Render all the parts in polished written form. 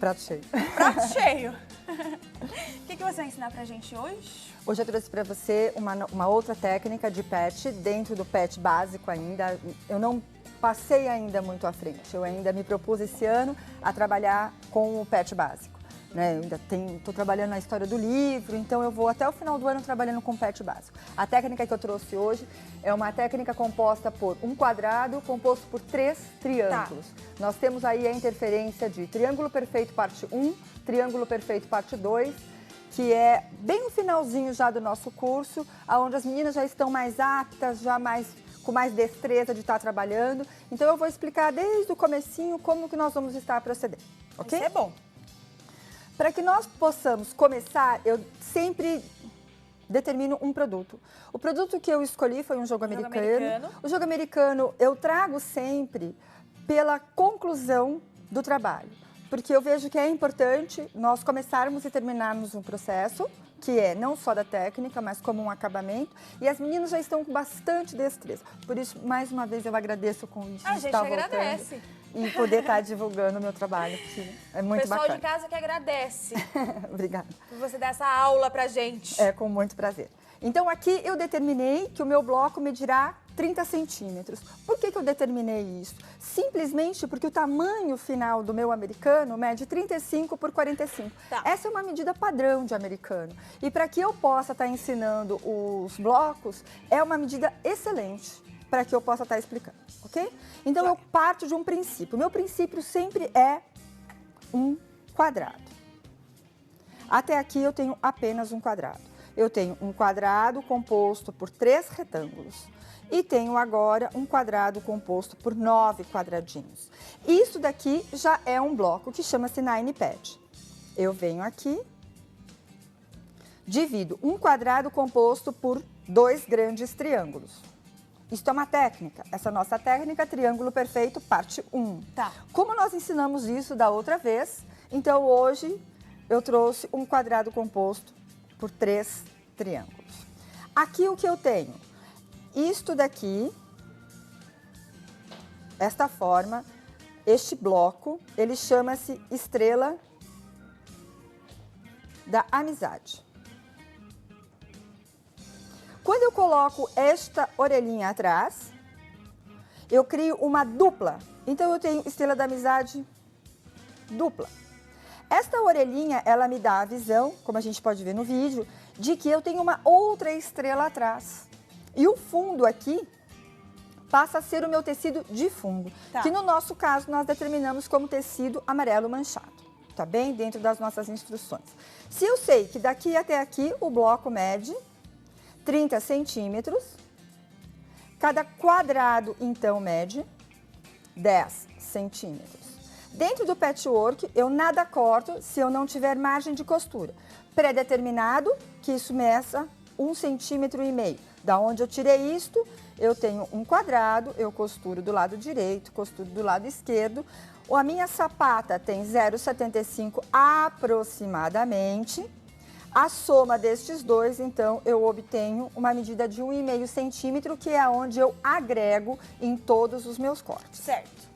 prato cheio. Prato cheio. O que você vai ensinar pra gente hoje? Hoje eu trouxe para você uma outra técnica de pet, dentro do pet básico ainda. Eu não passei ainda muito à frente, eu ainda me propus esse ano a trabalhar com o pet básico. Né? Eu ainda estou trabalhando na história do livro, então eu vou até o final do ano trabalhando com pet básico. A técnica que eu trouxe hoje é uma técnica composta por um quadrado composto por 3 triângulos. Tá. Nós temos aí a interferência de triângulo perfeito parte 1, triângulo perfeito parte 2, que é bem no finalzinho já do nosso curso, onde as meninas já estão mais aptas, com mais destreza de estar trabalhando. Então eu vou explicar desde o comecinho como que nós vamos estar procedendo, ok? Isso é bom. Para que nós possamos começar, eu sempre determino um produto. O produto que eu escolhi foi um jogo americano. O jogo americano eu trago sempre pela conclusão do trabalho. Porque eu vejo que é importante nós começarmos e terminarmos um processo, que é não só da técnica, mas como um acabamento. E as meninas já estão com bastante destreza. Por isso, mais uma vez, eu agradeço o convite de estar voltando. A gente agradece. E poder estar divulgando o meu trabalho, porque é muito bacana. O pessoal de casa que agradece. Obrigada. Por você dar essa aula pra gente. É, com muito prazer. Então, aqui eu determinei que o meu bloco medirá 30 centímetros. Por que eu determinei isso? Simplesmente porque o tamanho final do meu americano mede 35 por 45. Tá. Essa é uma medida padrão de americano. E para que eu possa estar ensinando os blocos, é uma medida excelente para que eu possa estar explicando, ok? Então, eu parto de um princípio. O meu princípio sempre é um quadrado. Até aqui eu tenho apenas um quadrado. Eu tenho um quadrado composto por 3 retângulos. E tenho agora um quadrado composto por 9 quadradinhos. Isso daqui já é um bloco que chama-se Nine Pad. Eu venho aqui, divido um quadrado composto por 2 grandes triângulos. Isso é uma técnica. Essa nossa técnica, triângulo perfeito, parte 1. Tá. Como nós ensinamos isso da outra vez, então hoje eu trouxe um quadrado composto por 3 triângulos. Aqui o que eu tenho? Isto daqui, esta forma, este bloco, ele chama-se Estrela da Amizade. Quando eu coloco esta orelhinha atrás, eu crio uma dupla. Então, eu tenho Estrela da Amizade dupla. Esta orelhinha, ela me dá a visão, como a gente pode ver no vídeo, de que eu tenho uma outra estrela atrás. E o fundo aqui passa a ser o meu tecido de fundo, que no nosso caso nós determinamos como tecido amarelo manchado, tá bem? Dentro das nossas instruções. Se eu sei que daqui até aqui o bloco mede 30 centímetros, cada quadrado então mede 10 centímetros. Dentro do patchwork eu nada corto se eu não tiver margem de costura. Pré-determinado que isso meça 1,5 centímetros. Da onde eu tirei isto, eu tenho um quadrado, eu costuro do lado direito, costuro do lado esquerdo. A minha sapata tem 0,75 aproximadamente. A soma destes dois, então, eu obtenho uma medida de 1,5 centímetro, que é onde eu agrego em todos os meus cortes. Certo.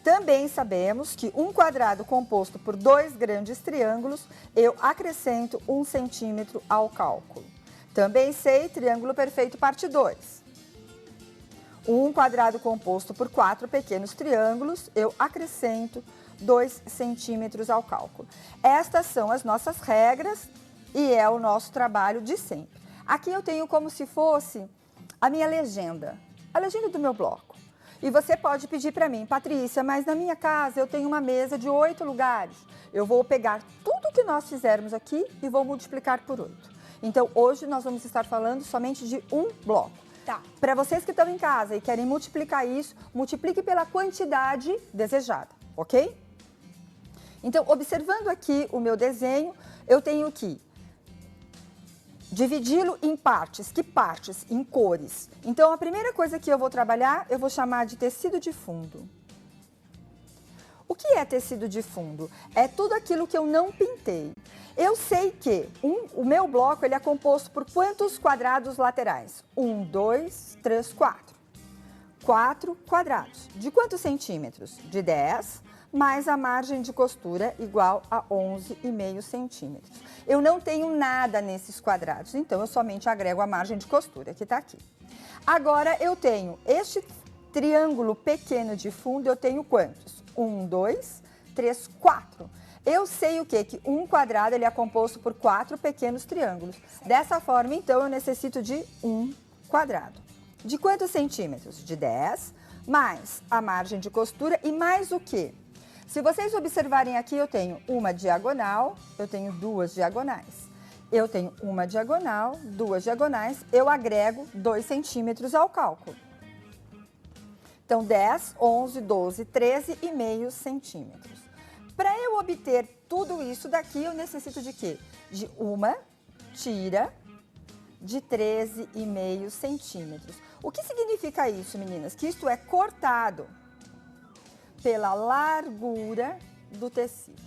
Também sabemos que um quadrado composto por 2 grandes triângulos, eu acrescento 1 centímetro ao cálculo. Também sei triângulo perfeito parte 2. Um quadrado composto por 4 pequenos triângulos, eu acrescento 2 centímetros ao cálculo. Estas são as nossas regras e é o nosso trabalho de sempre. Aqui eu tenho como se fosse a minha legenda, a legenda do meu bloco. E você pode pedir para mim, Patrícia, mas na minha casa eu tenho uma mesa de 8 lugares. Eu vou pegar tudo que nós fizermos aqui e vou multiplicar por 8. Então, hoje nós vamos estar falando somente de um bloco. Tá. Para vocês que estão em casa e querem multiplicar isso, multiplique pela quantidade desejada, ok? Então, observando aqui o meu desenho, eu tenho que dividi-lo em partes. Que partes? Em cores. Então, a primeira coisa que eu vou trabalhar, eu vou chamar de tecido de fundo. O que é tecido de fundo? É tudo aquilo que eu não pintei. Eu sei que o meu bloco ele é composto por quantos quadrados laterais? 1, 2, 3, 4. 4 quadrados. De quantos centímetros? De 10 mais a margem de costura igual a 11,5 centímetros. Eu não tenho nada nesses quadrados, então eu somente agrego a margem de costura, que está aqui. Agora eu tenho este triângulo pequeno de fundo, eu tenho quantos? 1, 2, 3, 4. Eu sei o quê? Que um quadrado ele é composto por 4 pequenos triângulos. Dessa forma, então, eu necessito de um quadrado. De quantos centímetros? De 10, mais a margem de costura e mais o quê? Se vocês observarem aqui, eu tenho uma diagonal, eu tenho duas diagonais. Eu tenho uma diagonal, duas diagonais, eu agrego 2 centímetros ao cálculo. Então, 10, 11, 12, 13,5 centímetros. Para eu obter tudo isso daqui, eu necessito de quê? De uma tira de 13,5 centímetros. O que significa isso, meninas? Que isto é cortado pela largura do tecido.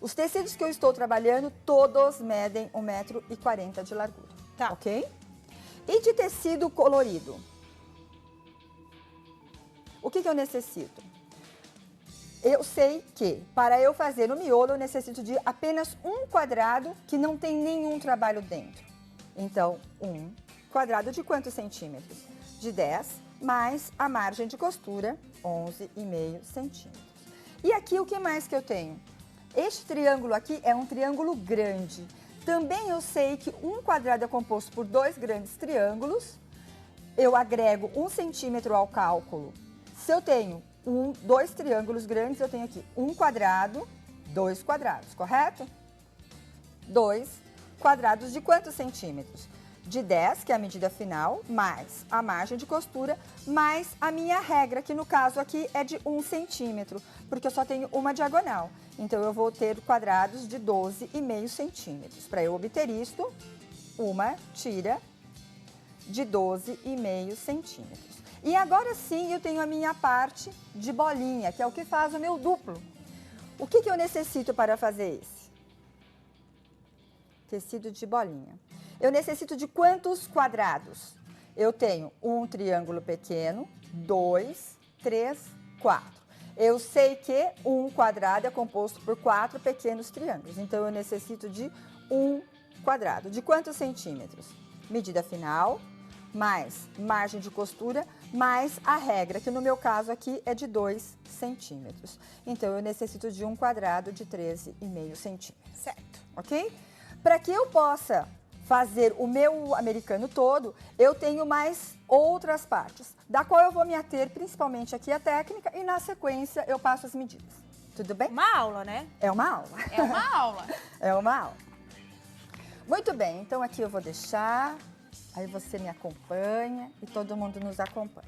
Os tecidos que eu estou trabalhando, todos medem 1,40 m de largura, tá? Ok? E de tecido colorido? O que eu necessito? Eu sei que, para eu fazer o miolo, eu necessito de apenas um quadrado que não tem nenhum trabalho dentro. Então, um quadrado de quantos centímetros? De 10, mais a margem de costura, 11,5 centímetros. E aqui, o que mais que eu tenho? Este triângulo aqui é um triângulo grande. Também eu sei que um quadrado é composto por 2 grandes triângulos. Eu agrego 1 centímetro ao cálculo. Se eu tenho 2 triângulos grandes, eu tenho aqui um quadrado, 2 quadrados, correto? 2 quadrados de quantos centímetros? De 10, que é a medida final, mais a margem de costura, mais a minha regra, que no caso aqui é de 1 centímetro, porque eu só tenho uma diagonal. Então, eu vou ter quadrados de 12,5 centímetros. Para eu obter isto, uma tira de 12,5 centímetros. E agora sim, eu tenho a minha parte de bolinha, que é o que faz o meu duplo. O que eu necessito para fazer esse? Tecido de bolinha. Eu necessito de quantos quadrados? Eu tenho um triângulo pequeno, 2, 3, 4. Eu sei que um quadrado é composto por 4 pequenos triângulos. Então, eu necessito de um quadrado. De quantos centímetros? Medida final, mais margem de costura, mais a regra, que no meu caso aqui é de 2 centímetros. Então, eu necessito de um quadrado de 13,5 centímetros. Certo. Ok? Para que eu possa fazer o meu americano todo, eu tenho mais outras partes, da qual eu vou me ater principalmente aqui a técnica e na sequência eu passo as medidas. Tudo bem? Uma aula, né? É uma aula. É uma aula. É uma aula. Muito bem, então aqui eu vou deixar, aí você me acompanha e todo mundo nos acompanha.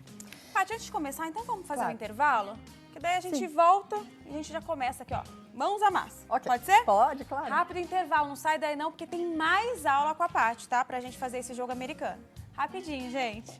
Paty, antes de começar, então vamos fazer Claro. um intervalo? Que daí a gente Sim. volta e a gente já começa aqui, ó. Mãos à massa. Ok. Pode ser? Pode, claro. Rápido intervalo, não sai daí não, porque tem mais aula com a Paty, tá? Pra gente fazer esse jogo americano. Rapidinho, gente.